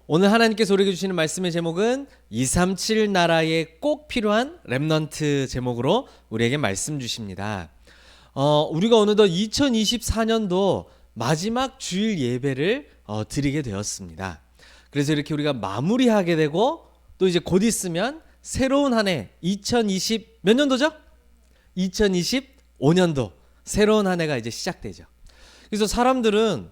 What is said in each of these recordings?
오늘 하나님께서 우리에게 주시는 말씀의 제목은 237 나라에 꼭 필요한 렘넌트 제목으로 우리에게 말씀 주십니다. 우리가 어느덧 2024년도 마지막 주일 예배를 드리게 되었습니다. 그래서 이렇게 우리가 마무리하게 되고 또 이제 곧 있으면 새로운 한 해 2020 몇 년도죠? 2025년도 새로운 한 해가 이제 시작되죠. 그래서 사람들은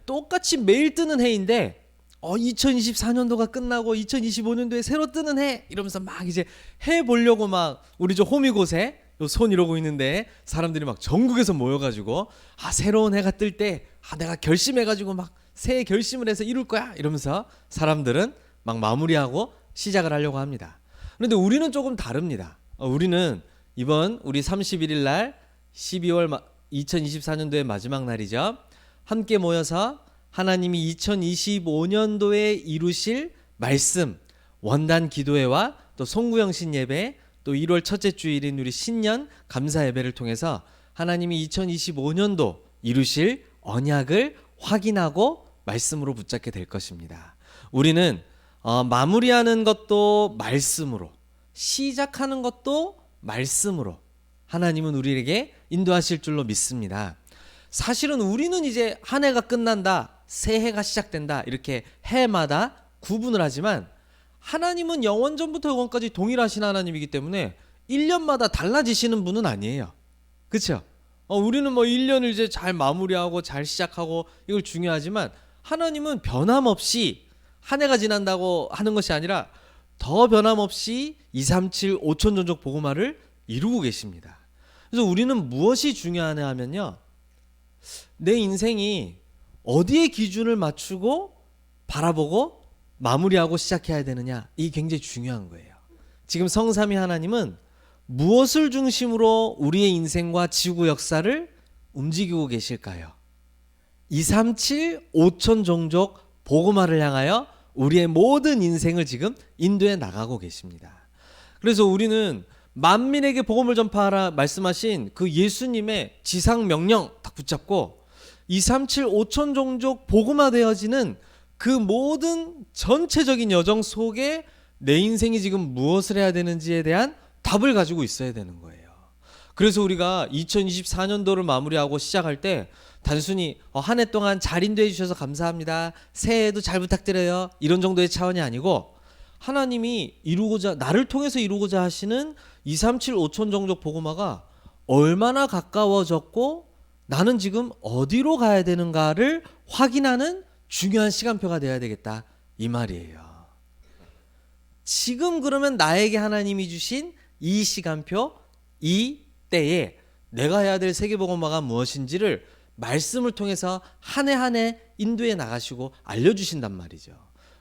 똑같이 매일 뜨는 해인데 2024년도가 끝나고 2025년도에 새로 뜨는 해 이러면서 막 이제 해 보려고 막 우리 저 호미곶에 손 이러고 있는데 사람들이 막 전국에서 모여가지고 새로운 해가 뜰 때 내가 결심해가지고 막 새해 결심을 해서 이룰 거야 이러면서 사람들은 막 마무리하고 시작을 하려고 합니다. 그런데 우리는 조금 다릅니다. 우리는 이번 우리 31일 날 12월 2024년도의 마지막 날이죠. 함께 모여서 하나님이 2025년도에 이루실 말씀, 원단 기도회와 또 송구영신 예배, 또 1월 첫째 주일인 우리 신년 감사 예배를 통해서 하나님이 2025년도 이루실 언약을 확인하고 말씀으로 붙잡게 될 것입니다. 우리는 마무리하는 것도 말씀으로, 시작하는 것도 말씀으로 하나님은 우리에게 인도하실 줄로 믿습니다. 사실은 우리는 이제 한 해가 끝난다, 새해가 시작된다 이렇게 해마다 구분을 하지만 하나님은 영원전부터 영원까지 동일하신 하나님이기 때문에 1년마다 달라지시는 분은 아니에요. 그렇죠? 우리는 1년을 이제 잘 마무리하고 잘 시작하고 이걸 중요하지만 하나님은 변함없이 한 해가 지난다고 하는 것이 아니라 더 변함없이 237 5천 종족 복음화를 이루고 계십니다. 그래서 우리는 무엇이 중요하냐 하면요, 내 인생이 어디에 기준을 맞추고 바라보고 마무리하고 시작해야 되느냐, 이게 굉장히 중요한 거예요. 지금 성삼위 하나님은 무엇을 중심으로 우리의 인생과 지구 역사를 움직이고 계실까요? 237 5천 종족 복음화를 향하여 우리의 모든 인생을 지금 인도해 나가고 계십니다. 그래서 우리는 만민에게 복음을 전파하라 말씀하신 그 예수님의 지상 명령 딱 붙잡고 237 5천 종족 복음화되어지는 그 모든 전체적인 여정 속에 내 인생이 지금 무엇을 해야 되는지에 대한 답을 가지고 있어야 되는 거예요. 그래서 우리가 2024년도를 마무리하고 시작할 때 단순히 한 해 동안 잘 인도해 주셔서 감사합니다, 새해에도 잘 부탁드려요 이런 정도의 차원이 아니고 하나님이 이루고자, 나를 통해서 이루고자 하시는 237 5천 종족 복음화가 얼마나 가까워졌고 나는 지금 어디로 가야 되는가를 확인하는 중요한 시간표가 돼야 되겠다 이 말이에요. 지금 그러면 나에게 하나님이 주신 이 시간표, 이 때에 내가 해야 될 세계복음화가 무엇인지를 말씀을 통해서 한 해 한 해 인도해 나가시고 알려주신단 말이죠.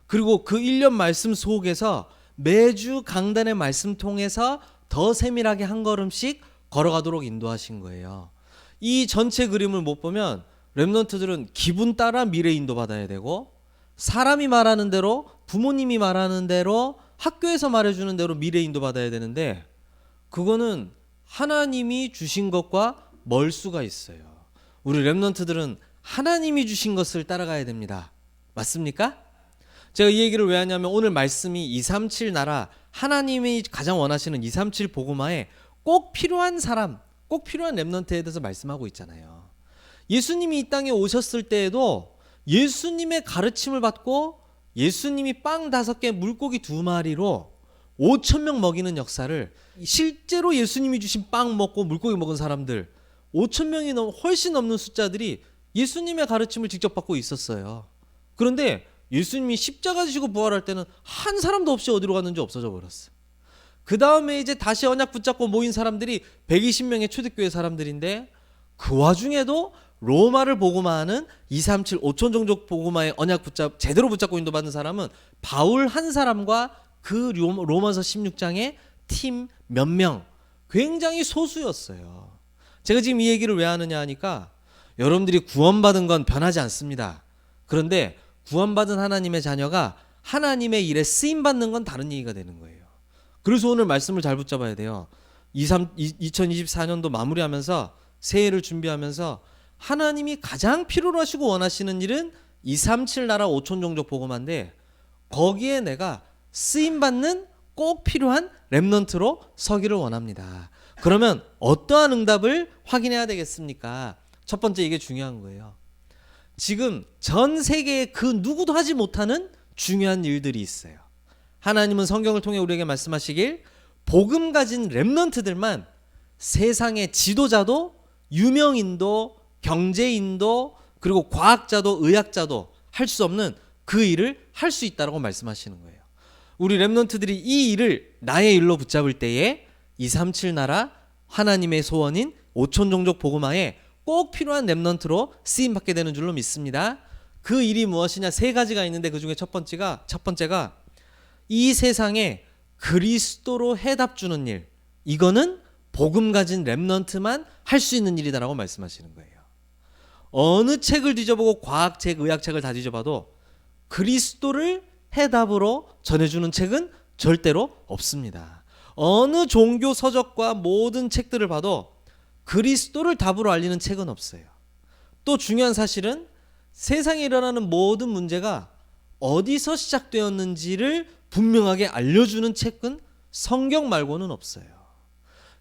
그리고 그 1년 말씀 속에서 매주 강단의 말씀 통해서 더 세밀하게 한 걸음씩 걸어가도록 인도하신 거예요. 이 전체 그림을 못 보면 렘넌트들은 기분 따라 미래 인도 받아야 되고, 사람이 말하는 대로, 부모님이 말하는 대로, 학교에서 말해주는 대로 미래 인도 받아야 되는데 그거는 하나님이 주신 것과 멀 수가 있어요. 우리 렘넌트들은 하나님이 주신 것을 따라가야 됩니다. 맞습니까? 제가 이 얘기를 왜 하냐면 오늘 말씀이 237 나라, 하나님이 가장 원하시는 237 복음화에 꼭 필요한 사람, 꼭 필요한 렘넌트에 대해서 말씀하고 있잖아요. 예수님이 이 땅에 오셨을 때에도 예수님의 가르침을 받고 예수님이 빵 5개 물고기 2마리로 5천 명 먹이는 역사를, 실제로 예수님이 주신 빵 먹고 물고기 먹은 사람들 5천 명이 훨씬 넘는 숫자들이 예수님의 가르침을 직접 받고 있었어요. 그런데 예수님이 십자가 지시고 부활할 때는 한 사람도 없이 어디로 갔는지 없어져 버렸어요. 그 다음에 이제 다시 언약 붙잡고 모인 사람들이 120명의 초대교회 사람들인데 그 와중에도 로마를 복음화하는 237 5천 종족 복음화의 언약 제대로 붙잡고 인도받는 사람은 바울 한 사람과 그 로마서 16장의 팀 몇 명, 굉장히 소수였어요. 제가 지금 이 얘기를 왜 하느냐 하니까 여러분들이 구원받은 건 변하지 않습니다. 그런데 구원받은 하나님의 자녀가 하나님의 일에 쓰임받는 건 다른 얘기가 되는 거예요. 그래서 오늘 말씀을 잘 붙잡아야 돼요. 2024년도 마무리하면서 새해를 준비하면서 하나님이 가장 필요로 하시고 원하시는 일은 237 나라 5천 종족 복음화인데 거기에 내가 쓰임받는 꼭 필요한 렘넌트로 서기를 원합니다. 그러면 어떠한 응답을 확인해야 되겠습니까? 첫 번째, 이게 중요한 거예요. 지금 전 세계에 그 누구도 하지 못하는 중요한 일들이 있어요. 하나님은 성경을 통해 우리에게 말씀하시길 복음 가진 렘넌트들만 세상의 지도자도 유명인도 경제인도 그리고 과학자도 의학자도 할 수 없는 그 일을 할 수 있다고 말씀하시는 거예요. 우리 렘넌트들이 이 일을 나의 일로 붙잡을 때에 237 나라 하나님의 소원인 5천 종족 복음화에 꼭 필요한 렘넌트로 쓰임받게 되는 줄로 믿습니다. 그 일이 무엇이냐? 세 가지가 있는데 그 중에 첫 번째가 이 세상에 그리스도로 해답 주는 일. 이거는 복음 가진 렘넌트만 할 수 있는 일이다라고 말씀하시는 거예요. 어느 책을 뒤져보고 과학책, 의학책을 다 뒤져봐도 그리스도를 해답으로 전해주는 책은 절대로 없습니다. 어느 종교 서적과 모든 책들을 봐도 그리스도를 답으로 알리는 책은 없어요. 또 중요한 사실은 세상에 일어나는 모든 문제가 어디서 시작되었는지를 분명하게 알려주는 책은 성경 말고는 없어요.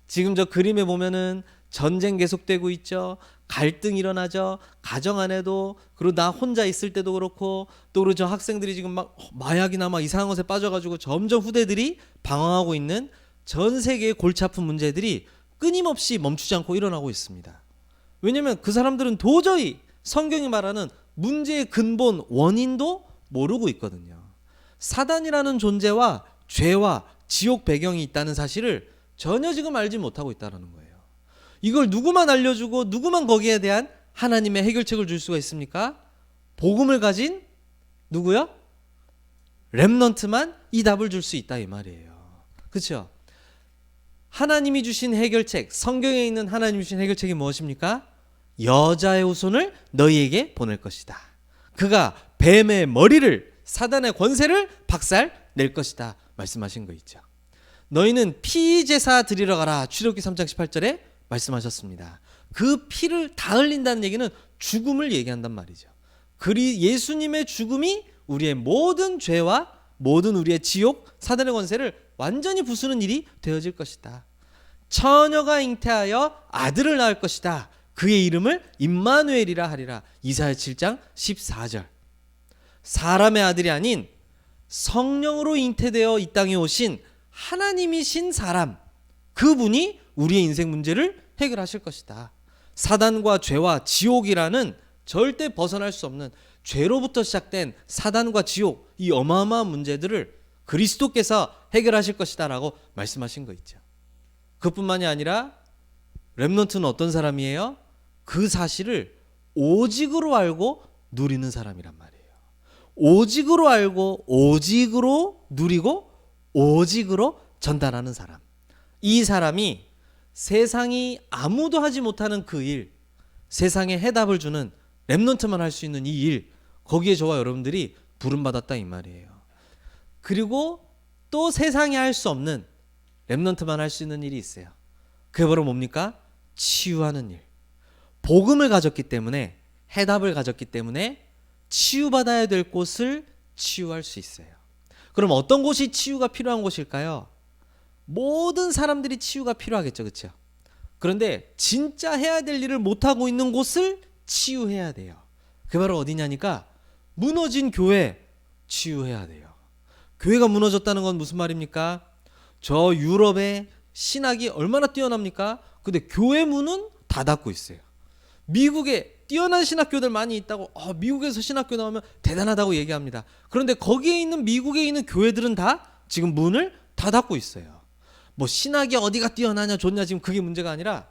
지금 저 그림에 보면은 전쟁 계속되고 있죠. 갈등 일어나죠. 가정 안에도, 그리고 나 혼자 있을 때도 그렇고, 또 그리고 저 학생들이 지금 막 마약이나 막 이상한 것에 빠져가지고 점점 후대들이 방황하고 있는 전 세계의 골치 아픈 문제들이 끊임없이 멈추지 않고 일어나고 있습니다. 왜냐하면 그 사람들은 도저히 성경이 말하는 문제의 근본 원인도 모르고 있거든요. 사단이라는 존재와 죄와 지옥 배경이 있다는 사실을 전혀 지금 알지 못하고 있다는 거예요. 이걸 누구만 알려주고 누구만 거기에 대한 하나님의 해결책을 줄 수가 있습니까? 복음을 가진 누구요? 렘넌트만 이 답을 줄 수 있다 이 말이에요. 그렇죠? 하나님이 주신 해결책, 성경에 있는 하나님이 주신 해결책이 무엇입니까? 여자의 후손을 너희에게 보낼 것이다. 그가 뱀의 머리를, 사단의 권세를 박살낼 것이다 말씀하신 거 있죠. 너희는 피제사 드리러 가라 출애굽기 3장 18절에 말씀하셨습니다. 그 피를 다 흘린다는 얘기는 죽음을 얘기한단 말이죠. 예수님의 죽음이 우리의 모든 죄와 모든 우리의 지옥, 사단의 권세를 완전히 부수는 일이 되어질 것이다. 처녀가 잉태하여 아들을 낳을 것이다. 그의 이름을 임마누엘이라 하리라. 이사야 7장 14절. 사람의 아들이 아닌 성령으로 잉태되어 이 땅에 오신 하나님이신 사람, 그분이 우리의 인생 문제를 해결하실 것이다. 사단과 죄와 지옥이라는 절대 벗어날 수 없는 죄로부터 시작된 사단과 지옥, 이 어마어마한 문제들을 그리스도께서 해결하실 것이다 라고 말씀하신 거 있죠. 그뿐만이 아니라 렘넌트는 어떤 사람이에요? 그 사실을 오직으로 알고 누리는 사람이란 말이에요. 오직으로 알고 오직으로 누리고 오직으로 전달하는 사람. 이 사람이 세상이 아무도 하지 못하는 그 일, 세상에 해답을 주는 렘넌트만 할 수 있는 이 일, 거기에 저와 여러분들이 부름받았다 이 말이에요. 그리고 또 세상이 할 수 없는 렘넌트만 할 수 있는 일이 있어요. 그게 바로 뭡니까? 치유하는 일. 복음을 가졌기 때문에, 해답을 가졌기 때문에 치유받아야 될 곳을 치유할 수 있어요. 그럼 어떤 곳이 치유가 필요한 곳일까요? 모든 사람들이 치유가 필요하겠죠. 그렇죠? 그런데 진짜 해야 될 일을 못하고 있는 곳을 치유해야 돼요. 그게 바로 어디냐니까 무너진 교회 치유해야 돼요. 교회가 무너졌다는 건 무슨 말입니까? 저 유럽의 신학이 얼마나 뛰어납니까? 근데 교회 문은 다 닫고 있어요. 미국에 뛰어난 신학교들 많이 있다고 미국에서 신학교 나오면 대단하다고 얘기합니다. 그런데 거기에 있는 미국에 있는 교회들은 다 지금 문을 다 닫고 있어요. 뭐 신학이 어디가 뛰어나냐 좋냐 지금 그게 문제가 아니라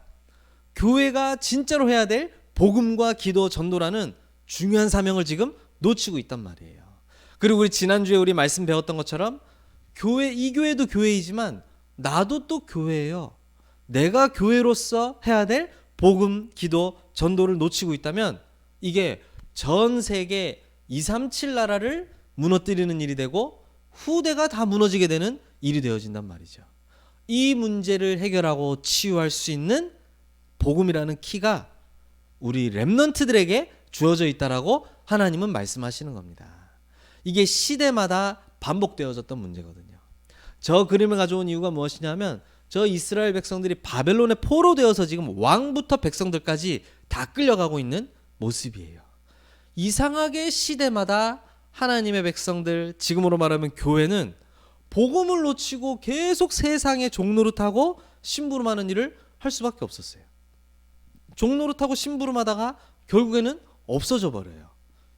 교회가 진짜로 해야 될 복음과 기도 전도라는 중요한 사명을 지금 놓치고 있단 말이에요. 그리고 우리 지난주에 우리 말씀 배웠던 것처럼 이 교회도 교회이지만 나도 또 교회예요. 내가 교회로서 해야 될 복음, 기도, 전도를 놓치고 있다면 이게 전 세계 237 나라를 무너뜨리는 일이 되고 후대가 다 무너지게 되는 일이 되어진단 말이죠. 이 문제를 해결하고 치유할 수 있는 복음이라는 키가 우리 렘넌트들에게 주어져 있다라고 하나님은 말씀하시는 겁니다. 이게 시대마다 반복되어졌던 문제거든요. 저 그림을 가져온 이유가 무엇이냐면 저 이스라엘 백성들이 바벨론에 포로되어서 지금 왕부터 백성들까지 다 끌려가고 있는 모습이에요. 이상하게 시대마다 하나님의 백성들, 지금으로 말하면 교회는 복음을 놓치고 계속 세상의 종노릇하고 심부름하는 일을 할 수밖에 없었어요. 종노릇하고 심부름하다가 결국에는 없어져 버려요.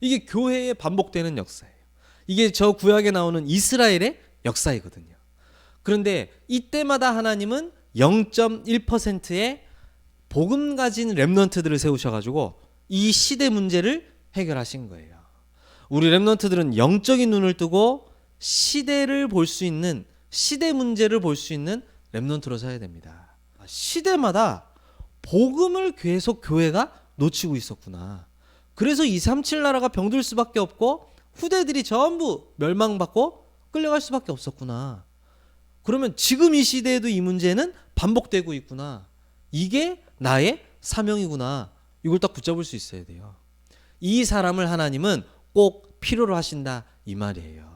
이게 교회에 반복되는 역사예요. 이게 저 구약에 나오는 이스라엘의 역사이거든요. 그런데 이때마다 하나님은 0.1%의 복음 가진 렘넌트들을 세우셔가지고 이 시대 문제를 해결하신 거예요. 우리 렘넌트들은 영적인 눈을 뜨고 시대를 볼 수 있는, 시대 문제를 볼 수 있는 렘넌트로 서야 됩니다. 시대마다 복음을 계속 교회가 놓치고 있었구나. 그래서 237 나라가 병들 수밖에 없고 후대들이 전부 멸망받고 끌려갈 수밖에 없었구나. 그러면 지금 이 시대에도 이 문제는 반복되고 있구나. 이게 나의 사명이구나. 이걸 딱 붙잡을 수 있어야 돼요. 이 사람을 하나님은 꼭 필요로 하신다 이 말이에요.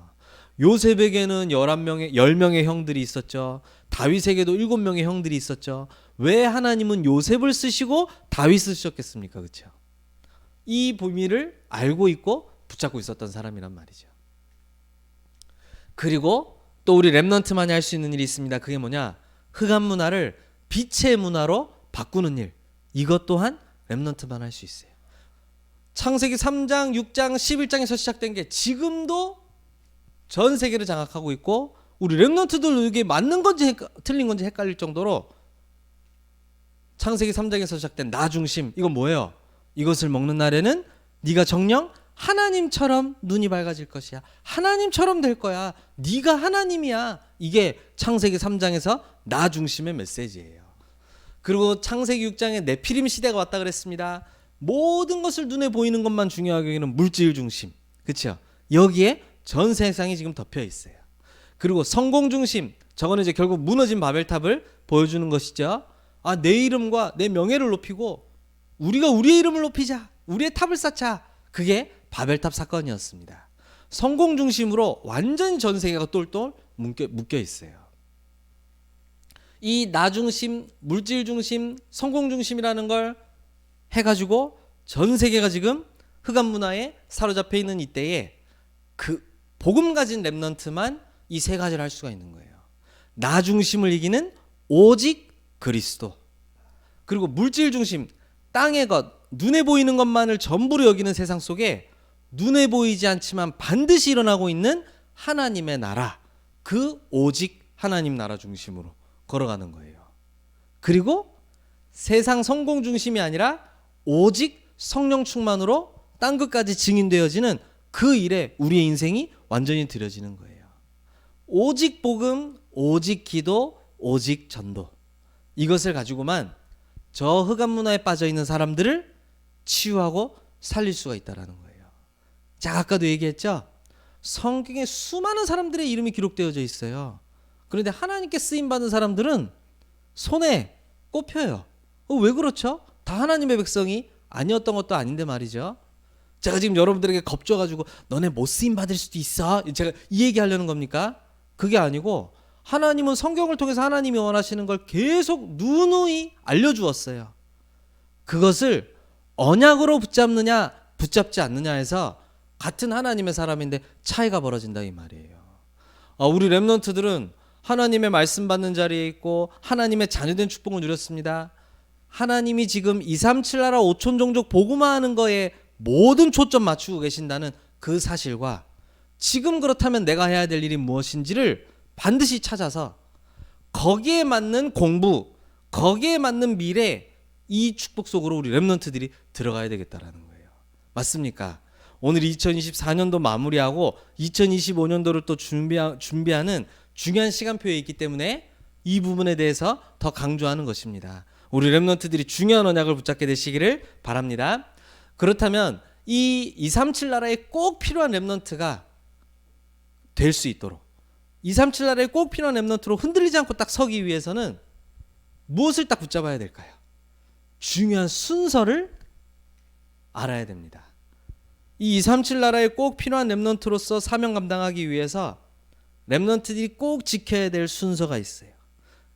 요셉에게는 10명의 형들이 있었죠. 다윗에게도 7명의 형들이 있었죠. 왜 하나님은 요셉을 쓰시고 다윗을 쓰셨겠습니까? 그렇죠? 이 비밀을 알고 있고 붙잡고 있었던 사람이란 말이죠. 그리고 또 우리 렘넌트만이 할 수 있는 일이 있습니다. 그게 뭐냐? 흑암 문화를 빛의 문화로 바꾸는 일. 이것 또한 렘넌트만 할 수 있어요. 창세기 3장, 6장, 11장에서 시작된 게 지금도 전 세계를 장악하고 있고 우리 렘넌트들에게 맞는 건지 틀린 건지 헷갈릴 정도로 창세기 3장에서 시작된 나 중심, 이건 뭐예요? 이것을 먹는 날에는 네가 정녕 하나님처럼 눈이 밝아질 것이야. 하나님처럼 될 거야. 네가 하나님이야. 이게 창세기 3장에서 나 중심의 메시지예요. 그리고 창세기 6장에 네피림 시대가 왔다 그랬습니다. 모든 것을 눈에 보이는 것만 중요하게 여기는 물질 중심. 그렇죠? 여기에 전 세상이 지금 덮여 있어요. 그리고 성공 중심. 저거는 이제 결국 무너진 바벨탑을 보여주는 것이죠. 아, 내 이름과 내 명예를 높이고 우리가 우리의 이름을 높이자. 우리의 탑을 쌓자. 그게 바벨탑 사건이었습니다. 성공 중심으로 완전히 전 세계가 똘똘 묶여 있어요. 이 나 중심, 물질 중심, 성공 중심이라는 걸 해가지고 전 세계가 지금 흑암 문화에 사로잡혀 있는 이때에 그 복음 가진 렘넌트만 이 세 가지를 할 수가 있는 거예요. 나 중심을 이기는 오직 그리스도. 그리고 물질 중심, 땅의 것, 눈에 보이는 것만을 전부로 여기는 세상 속에 눈에 보이지 않지만 반드시 일어나고 있는 하나님의 나라, 그 오직 하나님 나라 중심으로 걸어가는 거예요. 그리고 세상 성공 중심이 아니라 오직 성령 충만으로 땅 끝까지 증인되어지는 그 일에 우리의 인생이 완전히 들여지는 거예요. 오직 복음, 오직 기도, 오직 전도. 이것을 가지고만 저 흑암 문화에 빠져 있는 사람들을 치유하고 살릴 수가 있다라는 거예요. 자, 아까도 얘기했죠? 성경에 수많은 사람들의 이름이 기록되어져 있어요. 그런데 하나님께 쓰임받은 사람들은 손에 꼽혀요. 왜 그렇죠? 다 하나님의 백성이 아니었던 것도 아닌데 말이죠. 제가 지금 여러분들에게 겁줘가지고 너네 못 쓰임받을 수도 있어. 제가 이 얘기하려는 겁니까? 그게 아니고 하나님은 성경을 통해서 하나님이 원하시는 걸 계속 누누이 알려주었어요. 그것을 언약으로 붙잡느냐 붙잡지 않느냐에서 같은 하나님의 사람인데 차이가 벌어진다 이 말이에요. 우리 렘넌트들은 하나님의 말씀 받는 자리에 있고 하나님의 자녀된 축복을 누렸습니다. 하나님이 지금 237 나라 5천 종족 복음화하는 거에 모든 초점 맞추고 계신다는 그 사실과 지금 그렇다면 내가 해야 될 일이 무엇인지를 반드시 찾아서 거기에 맞는 공부, 거기에 맞는 미래, 이 축복 속으로 우리 렘넌트들이 들어가야 되겠다라는 거예요. 맞습니까? 오늘 2024년도 마무리하고 2025년도를 또 준비하는 중요한 시간표에 있기 때문에 이 부분에 대해서 더 강조하는 것입니다. 우리 렘넌트들이 중요한 언약을 붙잡게 되시기를 바랍니다. 그렇다면 이 237 나라에 꼭 필요한 렘넌트가 될 수 있도록 237 나라에 꼭 필요한 렘넌트로 흔들리지 않고 딱 서기 위해서는 무엇을 딱 붙잡아야 될까요? 중요한 순서를 알아야 됩니다. 이 237 나라에 꼭 필요한 렘넌트로서 사명 감당하기 위해서 렘넌트들이 꼭 지켜야 될 순서가 있어요.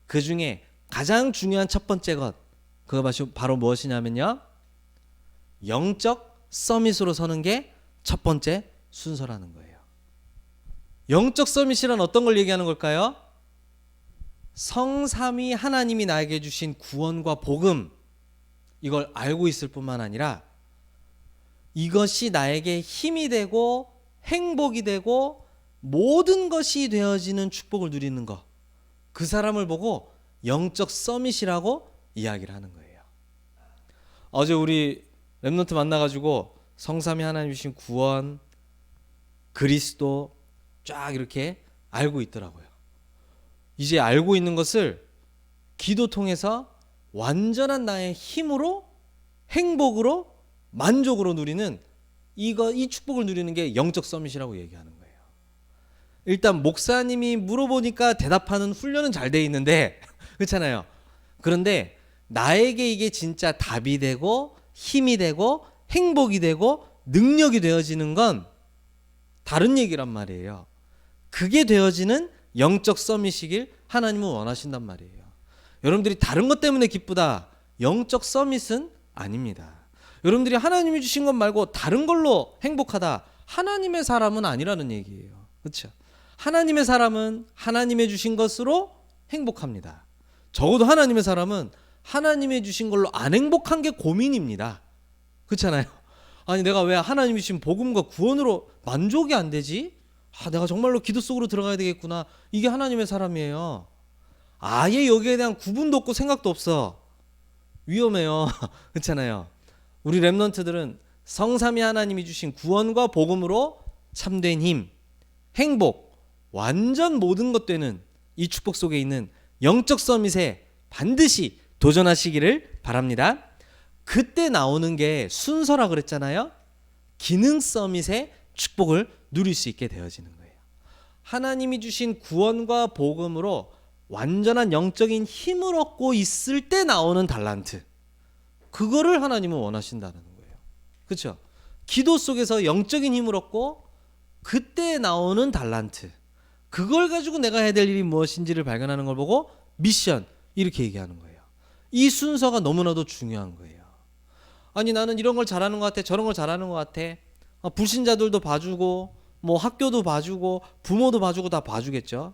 그 중에 가장 중요한 첫 번째 것, 그거 바로 무엇이냐면요, 영적 서밋으로 서는 게 첫 번째 순서라는 거예요. 영적 서밋이란 어떤 걸 얘기하는 걸까요? 성삼위 하나님이 나에게 주신 구원과 복음, 이걸 알고 있을 뿐만 아니라 이것이 나에게 힘이 되고 행복이 되고 모든 것이 되어지는 축복을 누리는 것, 그 사람을 보고 영적 서밋이라고 이야기를 하는 거예요. 어제 우리 렘넌트 만나가지고 성삼위 하나님 주신 구원, 그리스도 쫙 이렇게 알고 있더라고요. 이제 알고 있는 것을 기도 통해서 완전한 나의 힘으로, 행복으로, 만족으로 누리는 이 축복을 누리는 게 영적 서밋이라고 얘기하는 거예요. 일단 목사님이 물어보니까 대답하는 훈련은 잘 돼 있는데 그렇잖아요. 그런데 나에게 이게 진짜 답이 되고 힘이 되고 행복이 되고 능력이 되어지는 건 다른 얘기란 말이에요. 그게 되어지는 영적 서밋이길 하나님은 원하신단 말이에요. 여러분들이 다른 것 때문에 기쁘다, 영적 서밋은 아닙니다. 여러분들이 하나님이 주신 것 말고 다른 걸로 행복하다, 하나님의 사람은 아니라는 얘기예요. 그렇죠? 하나님의 사람은 하나님의 주신 것으로 행복합니다. 적어도 하나님의 사람은 하나님의 주신 걸로 안 행복한 게 고민입니다. 그렇잖아요. 아니 내가 왜 하나님이 주신 복음과 구원으로 만족이 안 되지? 내가 정말로 기도 속으로 들어가야 되겠구나. 이게 하나님의 사람이에요. 아예 여기에 대한 구분도 없고 생각도 없어. 위험해요. 그렇잖아요. 우리 렘넌트들은 성삼위 하나님이 주신 구원과 복음으로 참된 힘, 행복, 완전 모든 것 되는 이 축복 속에 있는 영적 서밋에 반드시 도전하시기를 바랍니다. 그때 나오는 게 순서라 그랬잖아요. 기능 서밋의 축복을 누릴 수 있게 되어지는 거예요. 하나님이 주신 구원과 복음으로 완전한 영적인 힘을 얻고 있을 때 나오는 달란트, 그거를 하나님은 원하신다는 거예요. 그렇죠? 기도 속에서 영적인 힘을 얻고 그때 나오는 달란트, 그걸 가지고 내가 해야 될 일이 무엇인지를 발견하는 걸 보고 미션, 이렇게 얘기하는 거예요. 이 순서가 너무나도 중요한 거예요. 아니 나는 이런 걸 잘하는 것 같아, 저런 걸 잘하는 것 같아. 불신자들도 봐주고 뭐 학교도 봐주고 부모도 봐주고 다 봐주겠죠.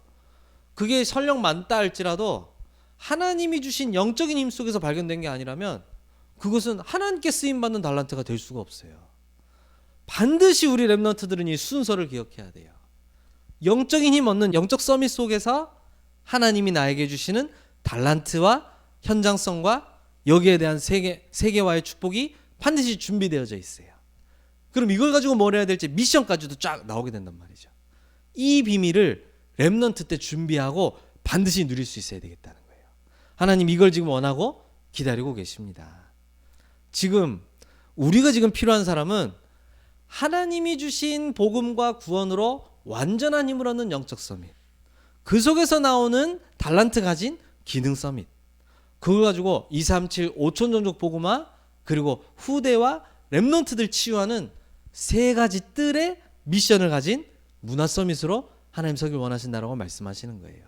그게 설령 많다 할지라도 하나님이 주신 영적인 힘 속에서 발견된 게 아니라면 그것은 하나님께 쓰임받는 달란트가 될 수가 없어요. 반드시 우리 렘넌트들은 이 순서를 기억해야 돼요. 영적인 힘 얻는 영적 서밋 속에서 하나님이 나에게 주시는 달란트와 현장성과 여기에 대한 세계와의 축복이 반드시 준비되어져 있어요. 그럼 이걸 가지고 뭘 해야 될지 미션까지도 쫙 나오게 된단 말이죠. 이 비밀을 렘넌트 때 준비하고 반드시 누릴 수 있어야 되겠다는 거예요. 하나님 이걸 지금 원하고 기다리고 계십니다. 지금 우리가 지금 필요한 사람은 하나님이 주신 복음과 구원으로 완전한 힘을 얻는 영적 서밋, 그 속에서 나오는 달란트 가진 기능 서밋, 그걸 가지고 237 5천 종족 복음화, 그리고 후대와 렘넌트들 치유하는 세 가지 뜰의 미션을 가진 문화 서밋으로 하나님 서길 원하신다라고 말씀하시는 거예요.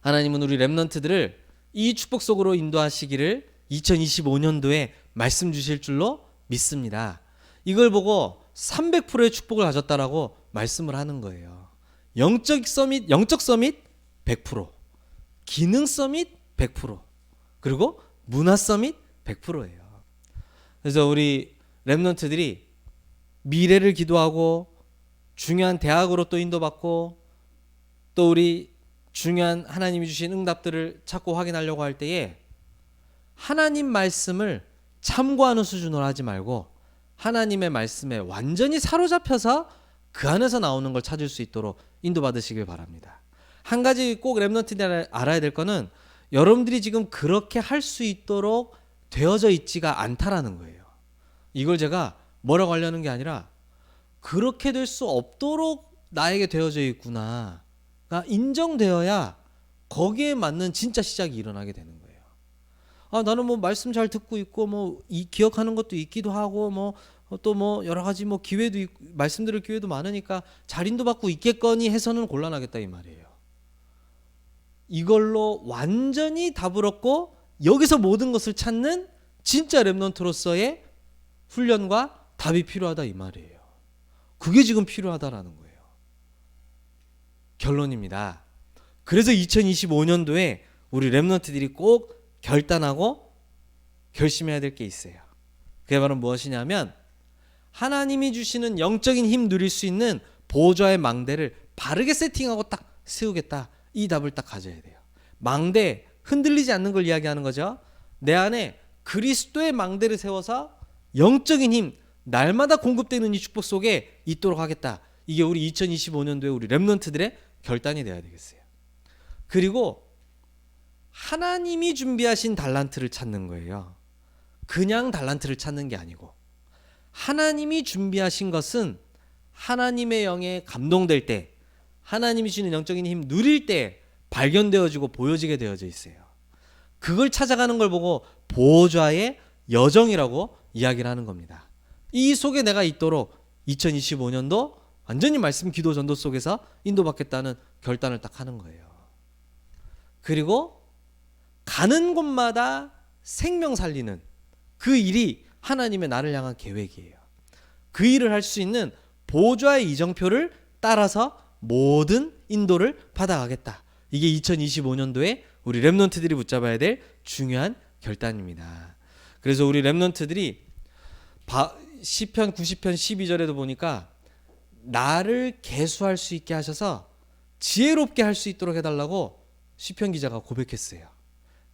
하나님은 우리 렘넌트들을 이 축복 속으로 인도하시기를 2025년도에 말씀 주실 줄로 믿습니다. 이걸 보고 300%의 축복을 가졌다라고 말씀을 하는 거예요. 영적 서밋 100%, 기능 서밋 100%, 그리고 문화 서밋 100%예요. 그래서 우리 렘넌트들이 미래를 기도하고 중요한 대학으로 또 인도받고 또 우리 중요한 하나님이 주신 응답들을 찾고 확인하려고 할 때에 하나님 말씀을 참고하는 수준으로 하지 말고 하나님의 말씀에 완전히 사로잡혀서 그 안에서 나오는 걸 찾을 수 있도록 인도받으시길 바랍니다. 한 가지 꼭 렘넌트들이 알아야 될 거는 여러분들이 지금 그렇게 할 수 있도록 되어져 있지가 않다라는 거예요. 이걸 제가 뭐라고 하려는 게 아니라 그렇게 될 수 없도록 나에게 되어져 있구나, 인정되어야 거기에 맞는 진짜 시작이 일어나게 되는 거예요. 나는 뭐 말씀 잘 듣고 있고 뭐 기억하는 것도 있기도 하고 뭐 또 뭐 여러 가지 뭐 기회도 말씀드릴 기회도 많으니까 잘 인도받고 있겠거니 해서는 곤란하겠다 이 말이에요. 이걸로 완전히 답을 얻고 여기서 모든 것을 찾는 진짜 렘넌트로서의 훈련과 답이 필요하다 이 말이에요. 그게 지금 필요하다라는 거예요. 결론입니다. 그래서 2025년도에 우리 렘넌트들이 꼭 결단하고 결심해야 될 게 있어요. 그게 바로 무엇이냐면 하나님이 주시는 영적인 힘 누릴 수 있는 보좌의 망대를 바르게 세팅하고 딱 세우겠다. 이 답을 딱 가져야 돼요. 망대, 흔들리지 않는 걸 이야기하는 거죠. 내 안에 그리스도의 망대를 세워서 영적인 힘, 날마다 공급되는 이 축복 속에 있도록 하겠다. 이게 우리 2025년도에 우리 렘넌트들의 결단이 돼야 되겠어요. 그리고 하나님이 준비하신 달란트를 찾는 거예요. 그냥 달란트를 찾는 게 아니고 하나님이 준비하신 것은 하나님의 영에 감동될 때, 하나님이 주시는 영적인 힘 누릴 때 발견되어지고 보여지게 되어져 있어요. 그걸 찾아가는 걸 보고 보좌의 여정이라고 이야기를 하는 겁니다. 이 속에 내가 있도록 2025년도 완전히 말씀 기도 전도 속에서 인도받겠다는 결단을 딱 하는 거예요. 그리고 가는 곳마다 생명 살리는 그 일이 하나님의 나를 향한 계획이에요. 그 일을 할 수 있는 보좌의 이정표를 따라서 모든 인도를 받아가겠다. 이게 2025년도에 우리 렘넌트들이 붙잡아야 될 중요한 결단입니다. 그래서 우리 렘넌트들이 시편 90편 12절에도 보니까 나를 계수할 수 있게 하셔서 지혜롭게 할 수 있도록 해달라고 시편 기자가 고백했어요.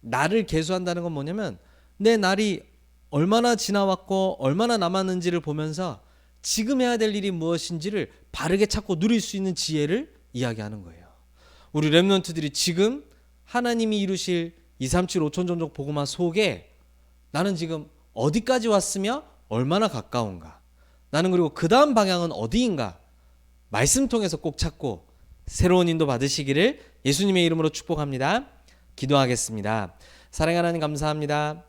나를 계수한다는 건 뭐냐면 내 날이 얼마나 지나왔고 얼마나 남았는지를 보면서 지금 해야 될 일이 무엇인지를 바르게 찾고 누릴 수 있는 지혜를 이야기하는 거예요. 우리 렘넌트들이 지금 하나님이 이루실 237 5천 종족 복음화 속에 나는 지금 어디까지 왔으며 얼마나 가까운가, 나는 그리고 그 다음 방향은 어디인가 말씀 통해서 꼭 찾고 새로운 인도 받으시기를 예수님의 이름으로 축복합니다. 기도하겠습니다. 사랑하는 하나님 감사합니다.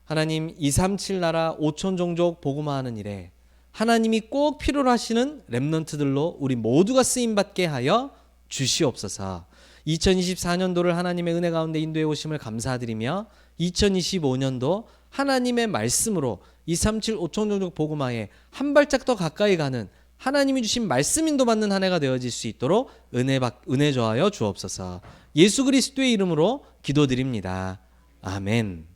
하나님 237 나라 5천 종족 복음화하는 일에 하나님이 꼭 필요로 하시는 렘넌트들로 우리 모두가 쓰임받게 하여 주시옵소서. 2024년도를 하나님의 은혜 가운데 인도해 오심을 감사드리며 2025년도 하나님의 말씀으로 237 5천 종족 복음화에 한 발짝 더 가까이 가는 하나님이 주신 말씀 인도받는 한 해가 되어질 수 있도록 은혜 조하여 주옵소서. 예수 그리스도의 이름으로 기도드립니다. 아멘.